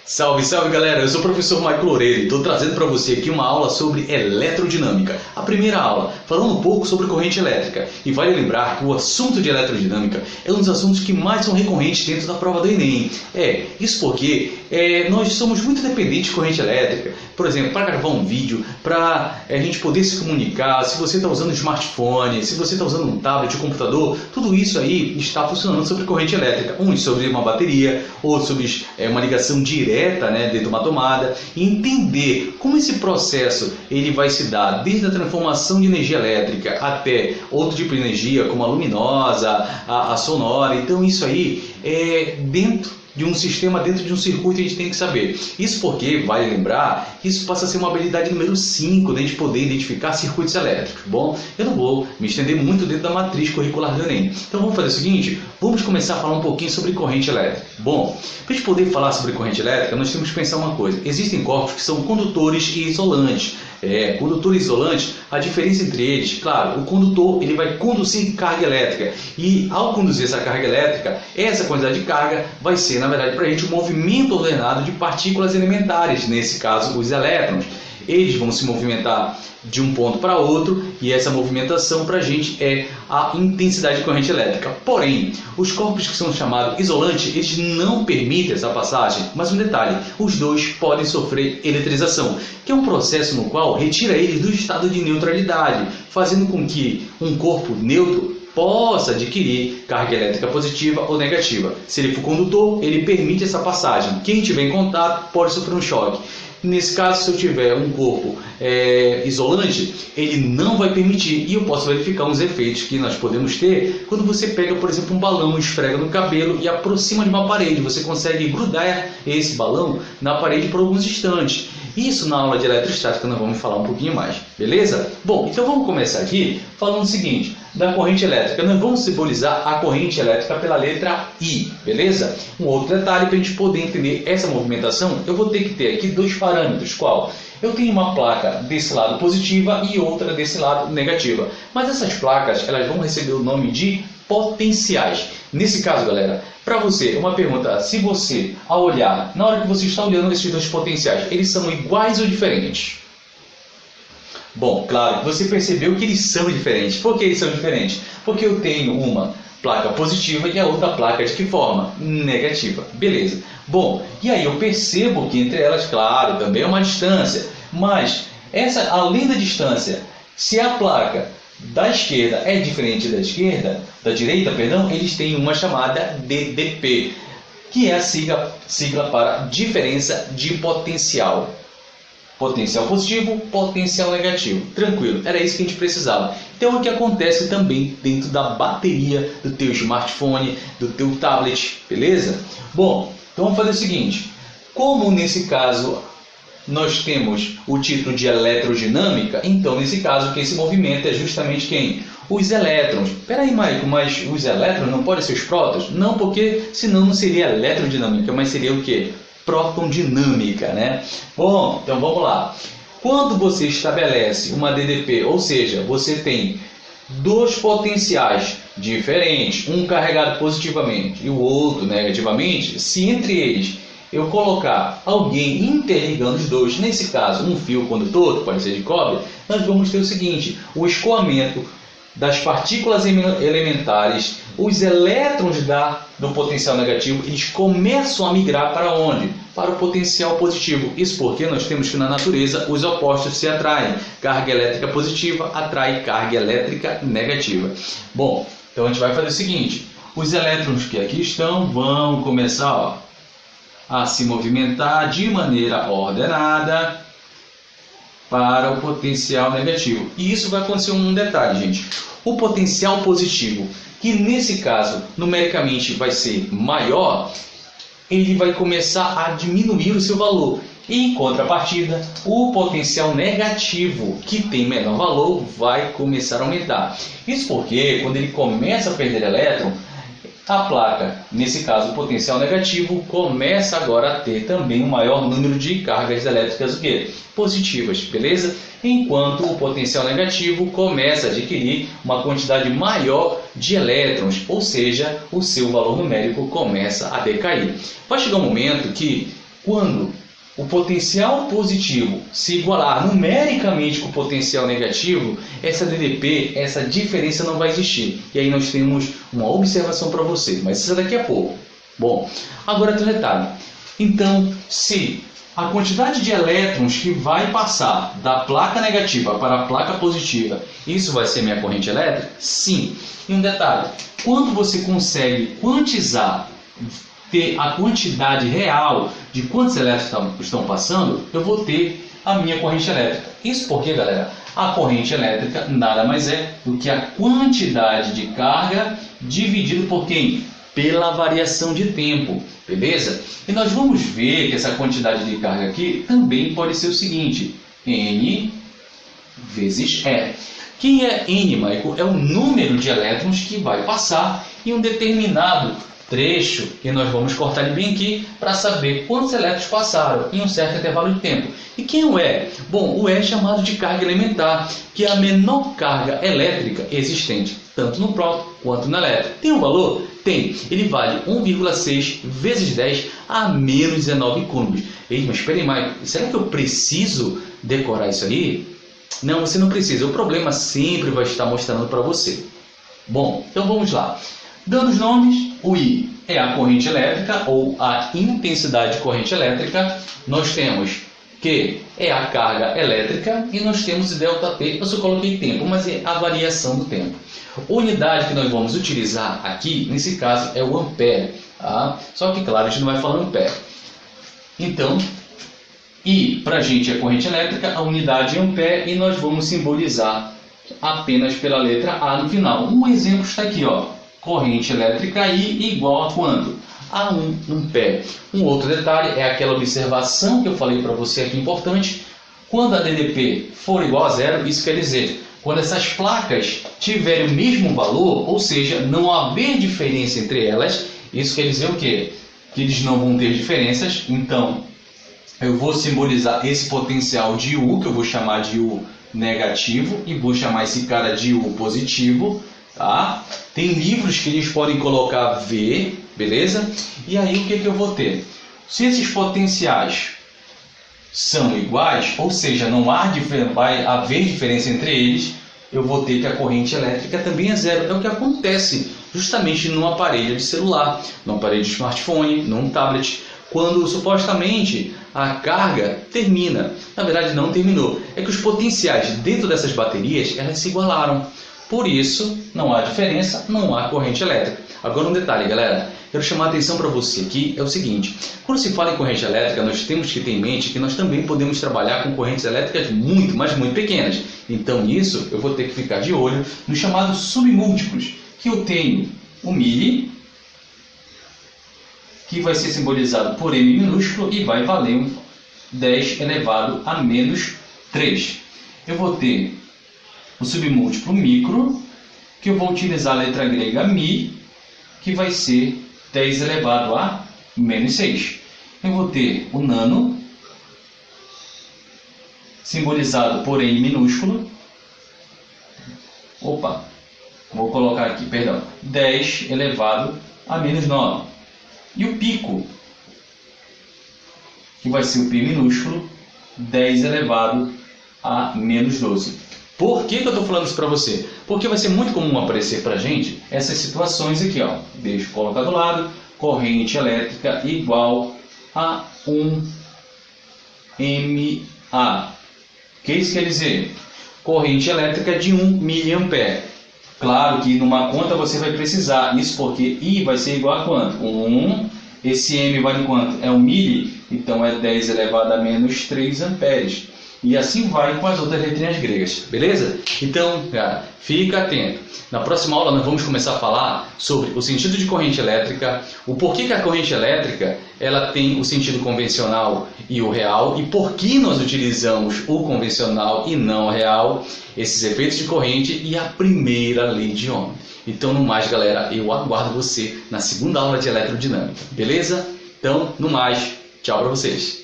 Salve, salve galera, eu sou o professor Michael Loureiro e estou trazendo para você aqui uma aula sobre eletrodinâmica. A primeira aula, falando um pouco sobre corrente elétrica. E vale lembrar que o assunto de eletrodinâmica é um dos assuntos que mais são recorrentes dentro da prova do Enem. Isso porque nós somos muito dependentes de corrente elétrica. Por exemplo, para gravar um vídeo, para a gente poder se comunicar, se você está usando um smartphone, se você está usando um tablet, um computador, tudo isso aí está funcionando sobre corrente elétrica. Uns sobre uma bateria, outros sobre uma ligação direta, dentro de uma tomada, e entender como esse processo ele vai se dar desde a transformação de energia elétrica até outro tipo de energia, como a luminosa, a sonora. Então isso aí é dentro de um sistema, dentro de um circuito, a gente tem que saber. Isso porque, vale lembrar, isso passa a ser uma habilidade número 5, de a gente poder identificar circuitos elétricos. Bom, eu não vou me estender muito dentro da matriz curricular do Enem. Então vamos fazer o seguinte, vamos começar a falar um pouquinho sobre corrente elétrica. Bom, para a gente poder falar sobre corrente elétrica, nós temos que pensar uma coisa. Existem corpos que são condutores e isolantes. Condutor e isolante, a diferença entre eles, claro, o condutor ele vai conduzir carga elétrica e ao conduzir essa carga elétrica, essa quantidade de carga vai ser, na verdade, para a gente um movimento ordenado de partículas elementares, nesse caso os elétrons. Eles vão se movimentar de um ponto para outro e essa movimentação para a gente é a intensidade de corrente elétrica. Porém, os corpos que são chamados isolantes, eles não permitem essa passagem, mas um detalhe, os dois podem sofrer eletrização, que é um processo no qual retira eles do estado de neutralidade, fazendo com que um corpo neutro possa adquirir carga elétrica positiva ou negativa. Se ele for condutor, ele permite essa passagem. Quem tiver em contato pode sofrer um choque. Nesse caso, se eu tiver um corpo isolante, ele não vai permitir. E eu posso verificar uns efeitos que nós podemos ter quando você pega, por exemplo, um balão, esfrega no cabelo e aproxima de uma parede. Você consegue grudar esse balão na parede por alguns instantes. Isso na aula de eletrostática nós vamos falar um pouquinho mais, beleza? Bom, então vamos começar aqui falando o seguinte, da corrente elétrica. Nós vamos simbolizar a corrente elétrica pela letra I, beleza? Um outro detalhe para a gente poder entender essa movimentação, eu vou ter que ter aqui dois parâmetros. Qual? Eu tenho uma placa desse lado positiva e outra desse lado negativa. Mas essas placas, elas vão receber o nome de potenciais. Nesse caso, galera, para você, uma pergunta, se você, ao olhar, na hora que você está olhando esses dois potenciais, eles são iguais ou diferentes? Bom, claro, você percebeu que eles são diferentes. Por que eles são diferentes? Porque eu tenho uma placa positiva e a outra placa de que forma? Negativa. Beleza. Bom, e aí eu percebo que entre elas, claro, também é uma distância. Mas, além da distância, se a placa da esquerda é diferente da direita, eles têm uma chamada DDP, que é a sigla para diferença de potencial. Potencial positivo, potencial negativo. Tranquilo, era isso que a gente precisava. Então, o que acontece também dentro da bateria do teu smartphone, do teu tablet, beleza? Bom, então vamos fazer o seguinte. Como nesse caso nós temos o título de eletrodinâmica, então nesse caso que esse movimento é justamente quem? Os elétrons. Peraí, Maico, mas os elétrons não podem ser os prótons? Não, porque senão não seria eletrodinâmica, mas seria o quê? Protondinâmica, né? Bom, então vamos lá. Quando você estabelece uma DDP, ou seja, você tem dois potenciais diferentes, um carregado positivamente e o outro negativamente, se entre eles eu colocar alguém interligando os dois, nesse caso um fio condutor, que pode ser de cobre, nós vamos ter o seguinte, o escoamento das partículas elementares, os elétrons do potencial negativo, eles começam a migrar para onde? Para o potencial positivo. Isso porque nós temos que na natureza os opostos se atraem. Carga elétrica positiva atrai carga elétrica negativa. Bom, então a gente vai fazer o seguinte, os elétrons que aqui estão vão começar a se movimentar de maneira ordenada para o potencial negativo. E isso vai acontecer um detalhe, gente. O potencial positivo, que nesse caso numericamente vai ser maior, ele vai começar a diminuir o seu valor. E em contrapartida, o potencial negativo, que tem menor valor, vai começar a aumentar. Isso porque quando ele começa a perder elétron, a placa, nesse caso o potencial negativo, começa agora a ter também um maior número de cargas elétricas positivas, beleza? Enquanto o potencial negativo começa a adquirir uma quantidade maior de elétrons, ou seja, o seu valor numérico começa a decair. Vai chegar um momento que quando o potencial positivo se igualar numericamente com o potencial negativo, essa DDP, essa diferença não vai existir. E aí nós temos uma observação para você, mas isso é daqui a pouco. Bom, agora tem um detalhe. Então, se a quantidade de elétrons que vai passar da placa negativa para a placa positiva, isso vai ser minha corrente elétrica? Sim. E um detalhe, quando você consegue quantizar, ter a quantidade real de quantos elétrons estão passando, eu vou ter a minha corrente elétrica. Isso porque, galera, a corrente elétrica nada mais é do que a quantidade de carga dividido por quem? Pela variação de tempo, beleza? E nós vamos ver que essa quantidade de carga aqui também pode ser o seguinte, N vezes E. Quem é N, Michael? É o número de elétrons que vai passar em um determinado trecho, que nós vamos cortar ele bem aqui, para saber quantos elétrons passaram em um certo intervalo de tempo. E quem é o E? Bom, o E é chamado de carga elementar, que é a menor carga elétrica existente, tanto no próton quanto no elétron. Tem um valor? Tem. Ele vale 1,6 vezes 10 a menos 19 coulombs. Ei, mas espera aí, Michael, será que eu preciso decorar isso aí? Não, você não precisa. O problema sempre vai estar mostrando para você. Bom, então vamos lá. Dando os nomes, o I é a corrente elétrica ou a intensidade de corrente elétrica. Nós temos Q é a carga elétrica e nós temos o ΔT, eu só coloquei tempo, mas é a variação do tempo. A unidade que nós vamos utilizar aqui, nesse caso, é o ampere. Tá? Só que, claro, a gente não vai falar ampere. Então, I para a gente é corrente elétrica, a unidade é ampere e nós vamos simbolizar apenas pela letra A no final. Um exemplo está aqui, ó. Corrente elétrica I igual a quanto? A 1 ampere. Um outro detalhe é aquela observação que eu falei para você aqui importante. Quando a DDP for igual a zero, isso quer dizer, quando essas placas tiverem o mesmo valor, ou seja, não haver diferença entre elas, isso quer dizer o quê? Que eles não vão ter diferenças, então eu vou simbolizar esse potencial de U, que eu vou chamar de U negativo, e vou chamar esse cara de U positivo. Tá? Tem livros que eles podem colocar V, beleza? E aí o que eu vou ter? Se esses potenciais são iguais, ou seja, não vai haver diferença entre eles, eu vou ter que a corrente elétrica também é zero. É o que acontece justamente num aparelho de celular, num aparelho de smartphone, num tablet, quando supostamente a carga termina. Na verdade não terminou, é que os potenciais dentro dessas baterias elas se igualaram. Por isso, não há diferença, não há corrente elétrica. Agora um detalhe, galera. Quero chamar a atenção para você aqui, é o seguinte. Quando se fala em corrente elétrica, nós temos que ter em mente que nós também podemos trabalhar com correntes elétricas muito, mas muito pequenas. Então, nisso, eu vou ter que ficar de olho nos chamados submúltiplos, que eu tenho o mili, que vai ser simbolizado por M minúsculo e vai valer um 10 elevado a menos 3. Eu vou ter o submúltiplo micro, que eu vou utilizar a letra grega mi, que vai ser 10 elevado a menos 6. Eu vou ter o nano, simbolizado por N minúsculo. Vou colocar aqui, 10 elevado a menos 9. E o pico, que vai ser o P minúsculo, 10 elevado a menos 12. Por que eu estou falando isso para você? Porque vai ser muito comum aparecer para a gente essas situações aqui, ó. Deixa eu colocar do lado. Corrente elétrica igual a 1 mA. O que isso quer dizer? Corrente elétrica de 1 mA. Claro que numa conta você vai precisar. Isso porque I vai ser igual a quanto? 1. Esse M vale quanto? É 1 mili. Então é 10 elevado a menos 3 amperes. E assim vai com as outras letrinhas gregas, beleza? Então, cara, fica atento. Na próxima aula nós vamos começar a falar sobre o sentido de corrente elétrica, o porquê que a corrente elétrica ela tem o sentido convencional e o real, e por que nós utilizamos o convencional e não o real, esses efeitos de corrente e a primeira lei de Ohm. Então, no mais, galera, eu aguardo você na segunda aula de eletrodinâmica, beleza? Então, no mais, tchau para vocês.